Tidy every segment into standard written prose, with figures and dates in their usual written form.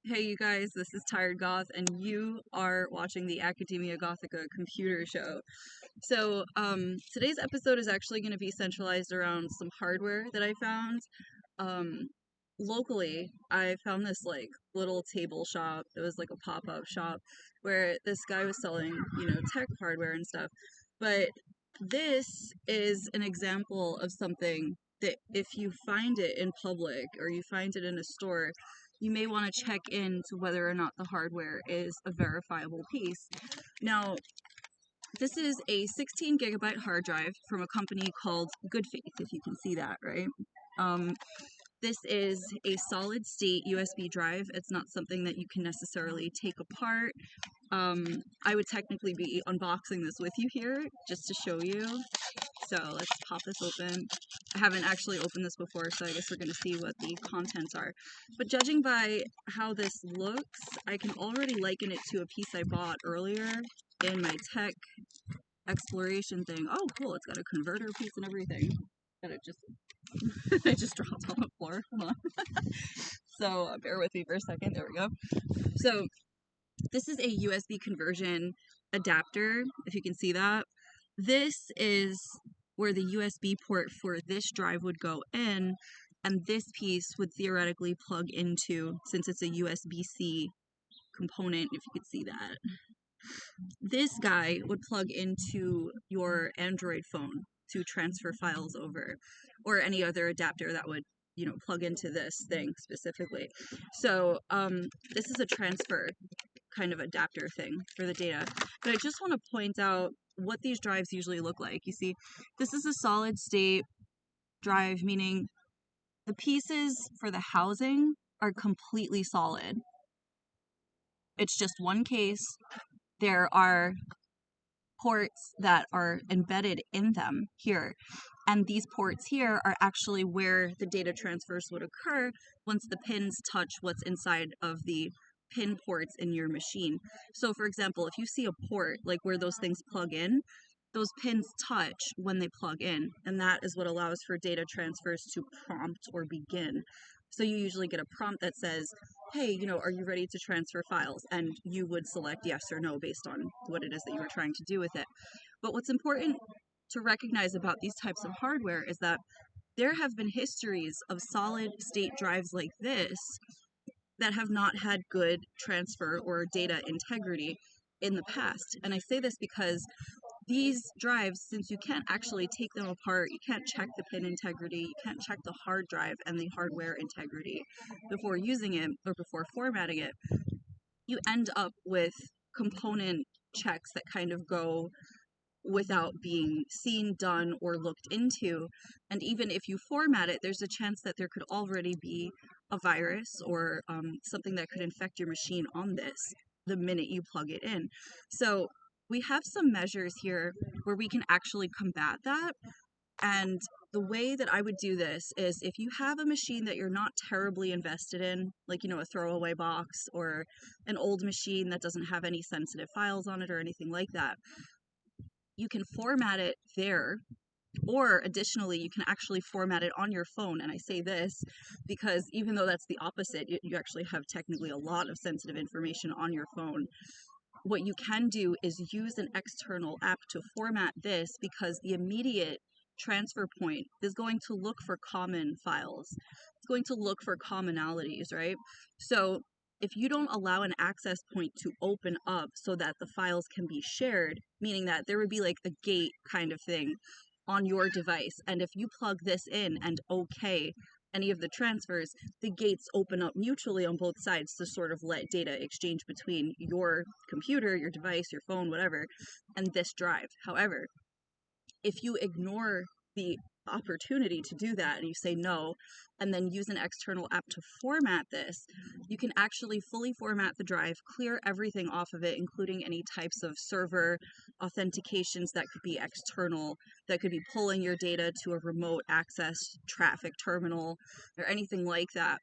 Hey you guys, this is Tired Goth, and you are watching the Academia Gothica computer show. Today's episode is actually going to be centralized around some hardware that I found. Um, Locally, I found this like little table shop. It was like a pop-up shop where this guy was selling, tech hardware and stuff. But this is an example of something that if you find it in public or you find it in a store, you may want to check into whether or not the hardware is a verifiable piece. Now, this is a 16 gigabyte hard drive from a company called Good Faith, if you can see that, right? Um, this is a solid state USB drive. It's not something that you can necessarily take apart. I would technically be unboxing this with you here just to show you. So let's pop this open. I haven't actually opened this before, so I guess we're going to see what the contents are. But judging by how this looks, I can already liken it to a piece I bought earlier in my tech exploration thing. Oh, cool, it's got a converter piece and everything. That it just, I just dropped on the floor. Hold on. So bear with me for a second. There we go. So this is a USB conversion adapter, if you can see that. This is where the USB port for this drive would go in, and this piece would theoretically plug into, since it's a USB-C component, if you could see that. This guy would plug into your Android phone to transfer files over, or any other adapter that would plug into this thing specifically. So this is a transfer kind of adapter thing for the data. But I just want to point out what these drives usually look like. You see, this is a solid state drive, meaning the pieces for the housing are completely solid. It's just one case. There are ports that are embedded in them here. And these ports here are actually where the data transfers would occur once the pins touch what's inside of the pin ports in your machine. So for example, if you see a port, like where those things plug in, those pins touch when they plug in, and that is what allows for data transfers to prompt or begin. So you usually get a prompt that says, hey, are you ready to transfer files? And you would select yes or no based on what it is that you were trying to do with it. But what's important to recognize about these types of hardware is that there have been histories of solid state drives like this that have not had good transfer or data integrity in the past. And I say this because these drives, since you can't actually take them apart, you can't check the pin integrity, you can't check the hard drive and the hardware integrity before using it or before formatting it, you end up with component checks that kind of go without being seen, done, or looked into. And even if you format it, there's a chance that there could already be a virus or something that could infect your machine on this the minute you plug it in. So we have some measures here where we can actually combat that. And the way that I would do this is if you have a machine that you're not terribly invested in, like, a throwaway box or an old machine that doesn't have any sensitive files on it or anything like that, you can format it there. Or additionally, you can actually format it on your phone. And I say this because even though that's the opposite, you actually have technically a lot of sensitive information on your phone. What you can do is use an external app to format this, because the immediate transfer point is going to look for common files. It's going to look for commonalities, right? So if you don't allow an access point to open up so that the files can be shared, meaning that there would be like a gate kind of thing on your device, and if you plug this in and okay any of the transfers, the gates open up mutually on both sides to sort of let data exchange between your computer, your device, your phone, whatever, and this drive. However, if you ignore the opportunity to do that and you say no, and then use an external app to format this, you can actually fully format the drive, clear everything off of it, including any types of server authentications that could be external, that could be pulling your data to a remote access traffic terminal or anything like that.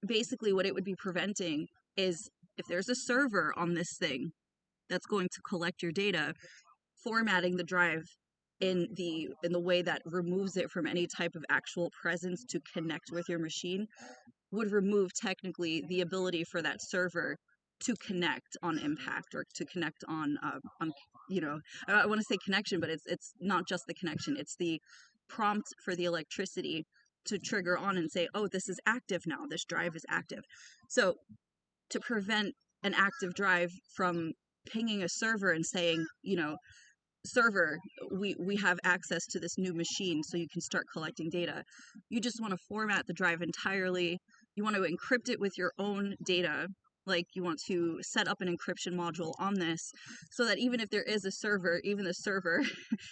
Basically, what it would be preventing is if there's a server on this thing that's going to collect your data, formatting the drive in the way that removes it from any type of actual presence to connect with your machine would remove technically the ability for that server to connect on impact or to connect on you know, I want to say connection, but it's not just the connection, it's the prompt for the electricity to trigger on and say, oh, this is active now, this drive is active. So to prevent an active drive from pinging a server and saying, you know, server, we have access to this new machine so you can start collecting data. You just want to format the drive entirely. You want to encrypt it with your own data. Like, you want to set up an encryption module on this so that even if there is a server, even the server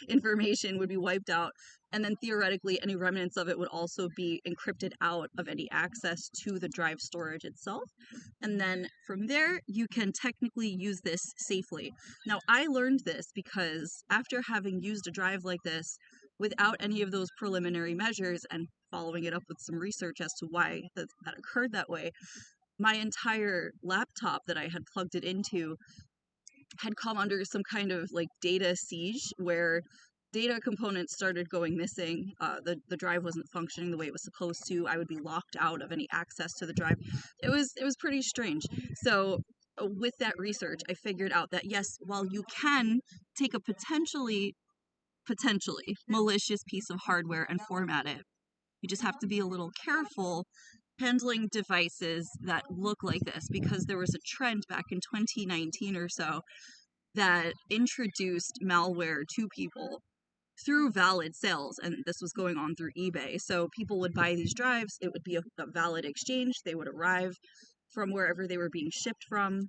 information would be wiped out. And then theoretically, any remnants of it would also be encrypted out of any access to the drive storage itself. And then from there, you can technically use this safely. Now, I learned this because after having used a drive like this without any of those preliminary measures and following it up with some research as to why that occurred that way, my entire laptop that I had plugged it into had come under some kind of like data siege where data components started going missing. The drive wasn't functioning the way it was supposed to. I would be locked out of any access to the drive. It was pretty strange. So with that research, I figured out that yes, while you can take a potentially malicious piece of hardware and format it, you just have to be a little careful handling devices that look like this, because there was a trend back in 2019 or so that introduced malware to people through valid sales, and this was going on through eBay. So people would buy these drives, it would be a valid exchange, they would arrive from wherever they were being shipped from,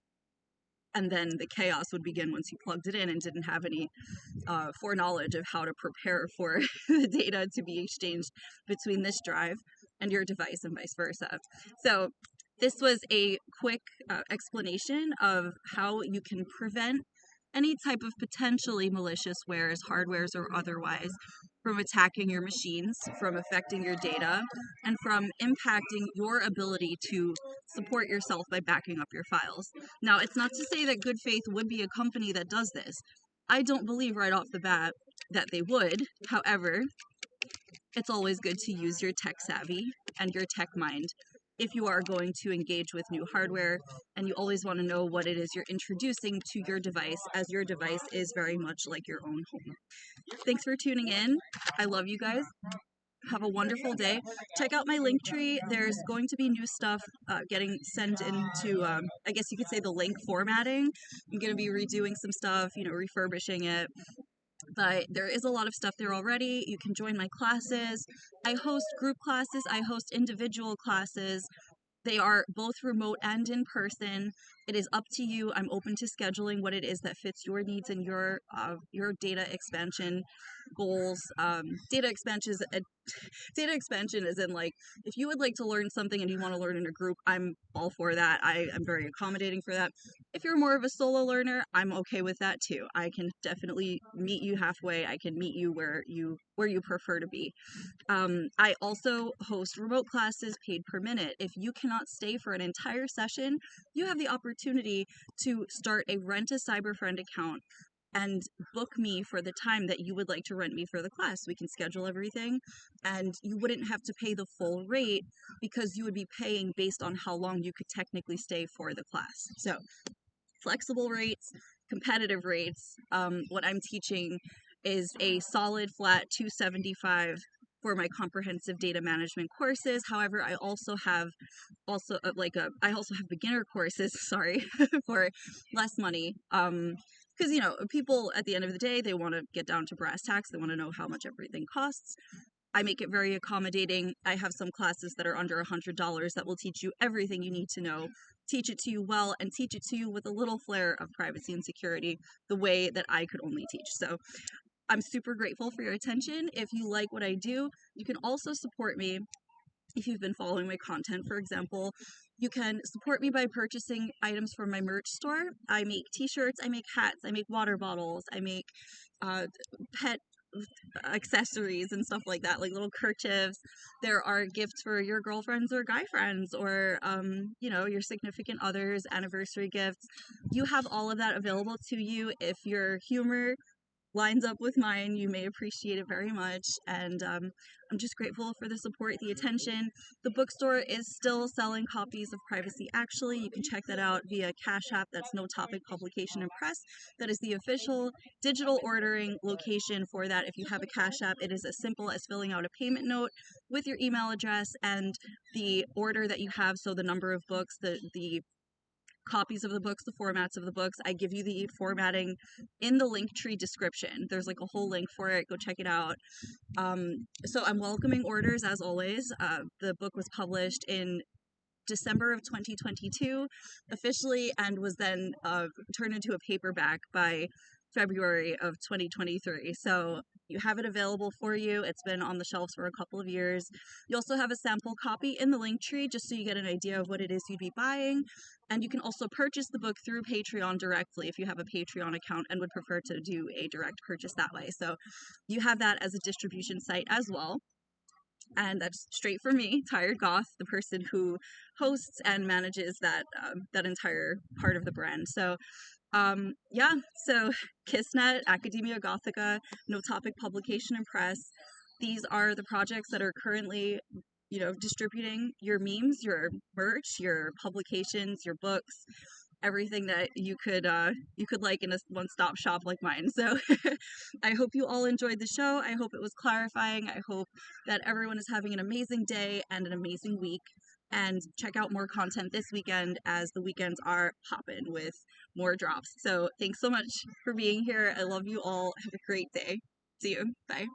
and then the chaos would begin once you plugged it in and didn't have any foreknowledge of how to prepare for the data to be exchanged between this drive and your device and vice versa. So this was a quick explanation of how you can prevent any type of potentially malicious wares, hardwares or otherwise, from attacking your machines, from affecting your data, and from impacting your ability to support yourself by backing up your files. Now, it's not to say that Good Faith would be a company that does this. I don't believe right off the bat that they would. However, it's always good to use your tech savvy and your tech mind if you are going to engage with new hardware, and you always want to know what it is you're introducing to your device, as your device is very much like your own home. Thanks for tuning in. I love you guys. Have a wonderful day. Check out my link tree. There's going to be new stuff getting sent into, I guess you could say, the link formatting. I'm going to be redoing some stuff, you know, refurbishing it. But there is a lot of stuff there already. You can join my classes. I host group classes. I host individual classes. They are both remote and in person. It is up to you. I'm open to scheduling what it is that fits your needs and your data expansion goals. Data expansion is in, like, if you would like to learn something and you want to learn in a group, I'm all for that. I am very accommodating for that. If you're more of a solo learner, I'm okay with that too. I can definitely meet you halfway. I can meet you where you prefer to be. I also host remote classes paid per minute. If you cannot stay for an entire session, you have the opportunity to start a Rent a Cyberfriend account and book me for the time that you would like to rent me for the class. We can schedule everything, and you wouldn't have to pay the full rate because you would be paying based on how long you could technically stay for the class. So flexible rates, competitive rates. What I'm teaching is a solid flat $275 for my comprehensive data management courses. However, I also have beginner courses, sorry, for less money. Because, you know, people at the end of the day, they want to get down to brass tacks. They want to know how much everything costs. I make it very accommodating. I have some classes that are under $100 that will teach you everything you need to know, teach it to you well, and teach it to you with a little flair of privacy and security, the way that I could only teach. So I'm super grateful for your attention. If you like what I do, you can also support me. If you've been following my content, for example, you can support me by purchasing items from my merch store. I make t-shirts, I make hats, I make water bottles, I make pet accessories and stuff like that, like little kerchiefs. There are gifts for your girlfriends or guy friends, or you know, your significant others, anniversary gifts. You have all of that available to you if your humor lines up with mine, you may appreciate it very much. And I'm just grateful for the support, the attention. The bookstore is still selling copies of Privacy Actually. You can check that out via Cash App. That's No Topic Publication and Press. That is the official digital ordering location for that. If you have a Cash App, it is as simple as filling out a payment note with your email address and the order that you have, so the number of books, the copies of the books, the formats of the books. I give you the formatting in the Linktree description. There's like a whole link for it. Go check it out. So I'm welcoming orders as always. The book was published in December of 2022 officially, and was then turned into a paperback by February of 2023. So you have it available for you. It's been on the shelves for a couple of years. You also have a sample copy in the link tree just so you get an idea of what it is you'd be buying. And you can also purchase the book through Patreon directly if you have a Patreon account and would prefer to do a direct purchase that way. So you have that as a distribution site as well. And that's straight for me, Tired Goth, the person who hosts and manages that entire part of the brand. So yeah, so Kissnet, Academia Gothica, No Topic Publication and Press, these are the projects that are currently, distributing your memes, your merch, your publications, your books, everything that you could like in a one-stop shop like mine. So I hope you all enjoyed the show. I hope it was clarifying. I hope that everyone is having an amazing day and an amazing week. And check out more content this weekend, as the weekends are popping with more drops. So thanks so much for being here. I love you all. Have a great day. See you. Bye.